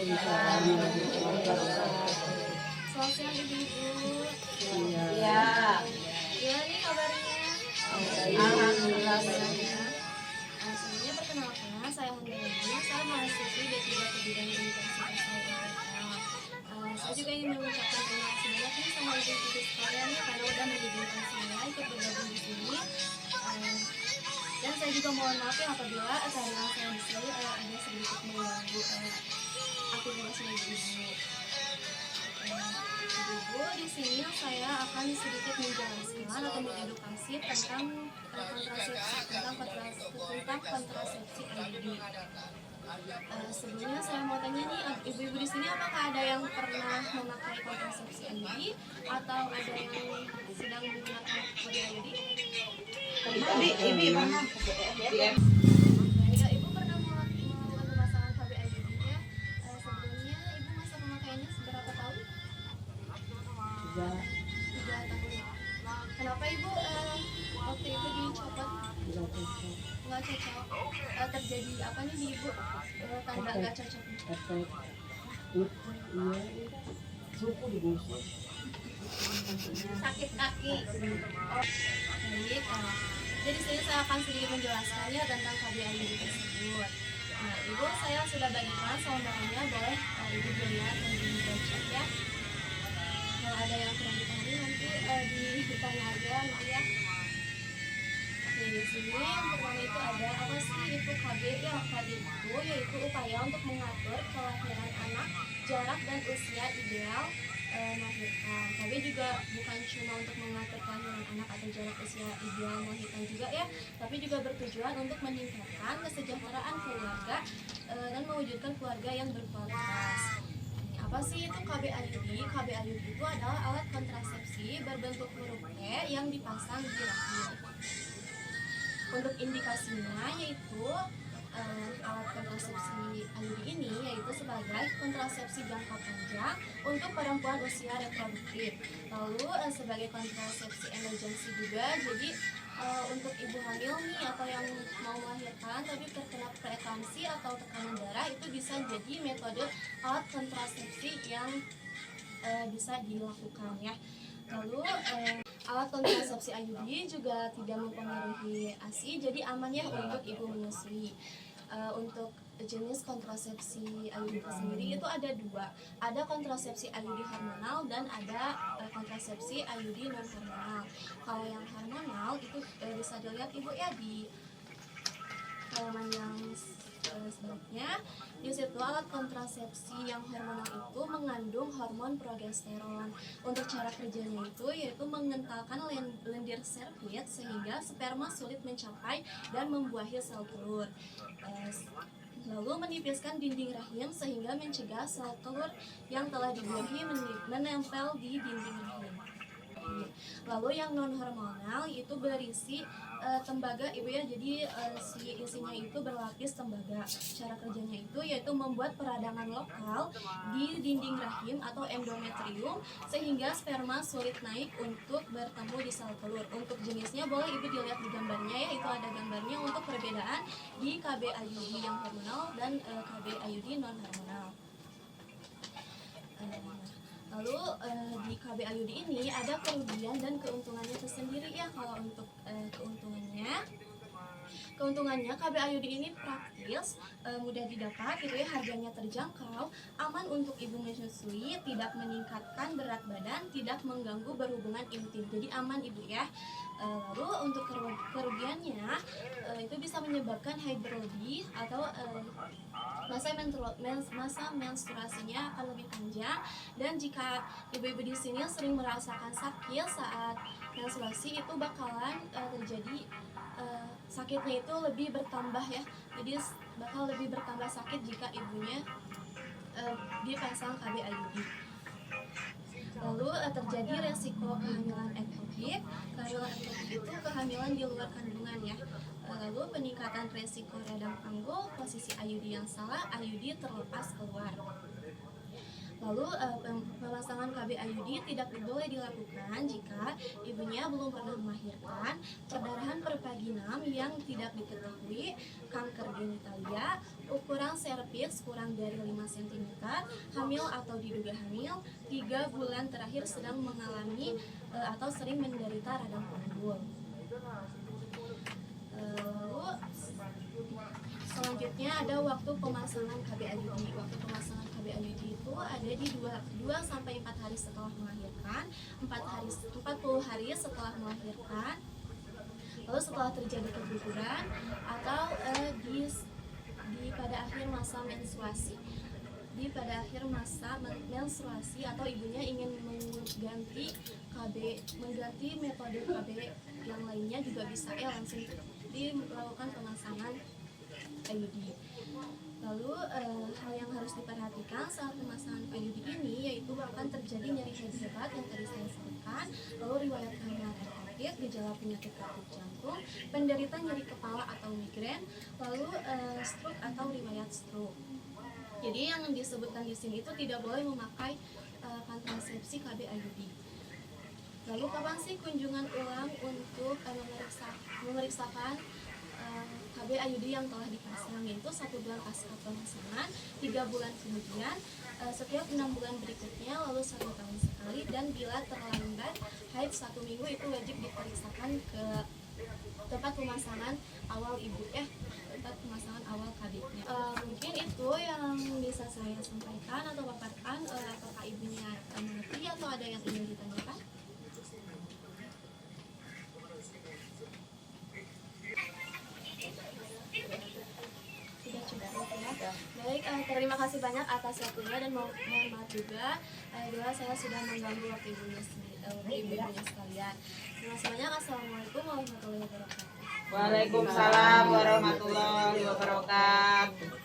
Selamat siang ibu-ibu. Iya. Gimana nih kabarnya? Alhamdulillah. Sebelumnya perkenalkan, saya Handayani, saya mahasiswi D3 Kebidang Universitas Negara. Saya juga ingin mengucapkan terima kasih banyak nih sama ibu-ibu sekalian ya karena udah mengizinkan saya ikut bergabung di sini. Dan saya juga mohon maaf ya apabila kehadiran saya di sini ada sedikit mengganggu aktivitasnya ibu-ibu. Ibu, di sini saya akan sedikit menjelaskan atau mengedukasi tentang kontrasepsi IUD. Sebelumnya saya mau tanya nih, ibu-ibu di sini apakah ada yang pernah memakai kontrasepsi IUD atau ada yang sedang menggunakan kode IUD? Ibu pernah. Ibu pernah melakukan pemasangan KB IUD ya? Sebelumnya ibu masa pemakaiannya seberapa tahun? 3 tahun. Kenapa ibu waktu itu dicopot? Nggak cocok. Terjadi apa nih di ibu? Tanda nggak cocok? Suku digusur. Sakit kaki. Oh, baik. Jadi sini saya akan sedikit menjelaskannya tentang KB IUD tersebut. Nah, ibu saya sudah bagikan soal-soalnya, boleh ibu dilihat dan dibaca ya. Kalau ada yang kurang dipahami nanti ditanya aja nanti ya. Oke, di sini yang pertama itu ada apa sih itu KB? Ya, KB itu yaitu upaya untuk mengatur kelahiran anak, jarak dan usia ideal melahirkan. KB juga bukan cuma untuk mengatur kelahiran anak atau jarak usia ideal melahirkan juga ya, tapi juga bertujuan untuk meningkatkan kesejahteraan keluarga dan mewujudkan keluarga yang berkualitas. Apa sih itu KB IUD? KB IUD itu adalah alat kontrasepsi berbentuk huruf E yang dipasang di rahim. Untuk indikasinya yaitu alat kontrasepsi IUD ini yaitu sebagai kontrasepsi jangka panjang untuk perempuan usia reproduktif. Lalu sebagai kontrasepsi emergensi juga, jadi untuk ibu hamil nih atau yang mau melahirkan tapi terkena preeklamsi atau tekanan darah itu bisa jadi metode alat kontrasepsi yang bisa dilakukan ya. Lalu alat kontrasepsi IUD juga tidak mempengaruhi ASI, jadi aman ya untuk ibu menyusui. Untuk jenis kontrasepsi IUD sendiri itu ada dua, ada kontrasepsi IUD hormonal dan ada kontrasepsi IUD non hormonal. Kalau yang hormonal itu bisa dilihat ibu ya di halaman yang sebaliknya. Di situ alat kontrasepsi yang hormonal itu mengandung hormon progesteron. Untuk cara kerjanya itu yaitu mengentalkan lendir serviks sehingga sperma sulit mencapai dan membuahi sel telur. Lalu menipiskan dinding rahim sehingga mencegah sel telur yang telah dibuahi menempel di dinding rahim. Lalu yang non hormonal itu berisi tembaga ibu ya, jadi isinya itu berlapis tembaga. Cara kerjanya itu yaitu membuat peradangan lokal di dinding rahim atau endometrium sehingga sperma sulit naik untuk bertemu di sel telur. Untuk jenisnya boleh ibu dilihat di gambarnya ya, itu ada gambarnya untuk perbedaan di KB IUD yang hormonal dan KB IUD non hormonal. Lalu di KB IUD ini ada kerugian dan keuntungannya tersendiri ya. Kalau untuk keuntungannya KB IUD ini praktis, mudah didapat gitu ya, harganya terjangkau, aman untuk ibu menyusui, tidak meningkatkan berat badan, tidak mengganggu berhubungan intim, jadi aman ibu ya. Lalu untuk kerugiannya itu bisa menyebabkan haid berlebih atau masa menstruasinya akan lebih panjang, dan jika ibu-ibu di sini sering merasakan sakit saat menstruasi itu bakalan terjadi sakitnya itu lebih bertambah ya, jadi bakal lebih bertambah sakit jika ibunya dipasang KB IUD. Lalu terjadi resiko kehamilan ektopik. Kehamilan ektopik itu kehamilan di luar kandungan ya. Lalu peningkatan resiko radang panggul, posisi IUD yang salah, IUD terlepas keluar. Lalu pemasangan KB IUD tidak boleh dilakukan jika ibunya belum pernah melahirkan, perdarahan pervaginam yang tidak diketahui, kanker genitalia, ukuran serviks kurang dari 5 cm, hamil atau diduga hamil, 3 bulan terakhir sedang mengalami atau sering menderita radang panggul. Lalu selanjutnya ada waktu pemasangan KB IUD. Waktu pemasangan KB IUD itu ada di 2 sampai 4 hari setelah melahirkan, 40 hari setelah melahirkan, lalu setelah terjadi keguguran, atau pada akhir masa menstruasi. Pada akhir masa menstruasi atau ibunya ingin mengganti metode KB yang lainnya juga bisa langsung dilakukan pemasangan IUD. Lalu hal yang harus diperhatikan saat pemasangan IUD ini yaitu akan terjadi nyeri hebat yang tadi saya sebutkan, lalu riwayat kehamilan erkotik, gejala penyakit katup jantung, penderita nyeri kepala atau migrain, lalu stroke atau riwayat stroke. Jadi yang disebutkan di sini itu tidak boleh memakai kontrasepsi KB IUD. Lalu kapan sih kunjungan ulang untuk memeriksakan KB IUD yang telah dipasang, yaitu 1 bulan pasca pemasangan, 3 bulan kemudian, setiap 6 bulan berikutnya, lalu 1 tahun sekali, dan bila terlambat haid 1 minggu itu wajib diperiksakan ke tempat pemasangan awal tempat pemasangan awal KB-nya. Mungkin itu yang bisa saya sampaikan atau paparkan. Apakah ibunya mengerti atau ada yang ingin ditanyakan? Sudah cukup ya. Baik, terima kasih banyak atas waktunya dan mohon maaf juga bila saya sudah mengganggu waktu ibunya sekalian. Terima kasih banyak. Assalamualaikum warahmatullahi wabarakatuh. Waalaikumsalam warahmatullahi wabarakatuh.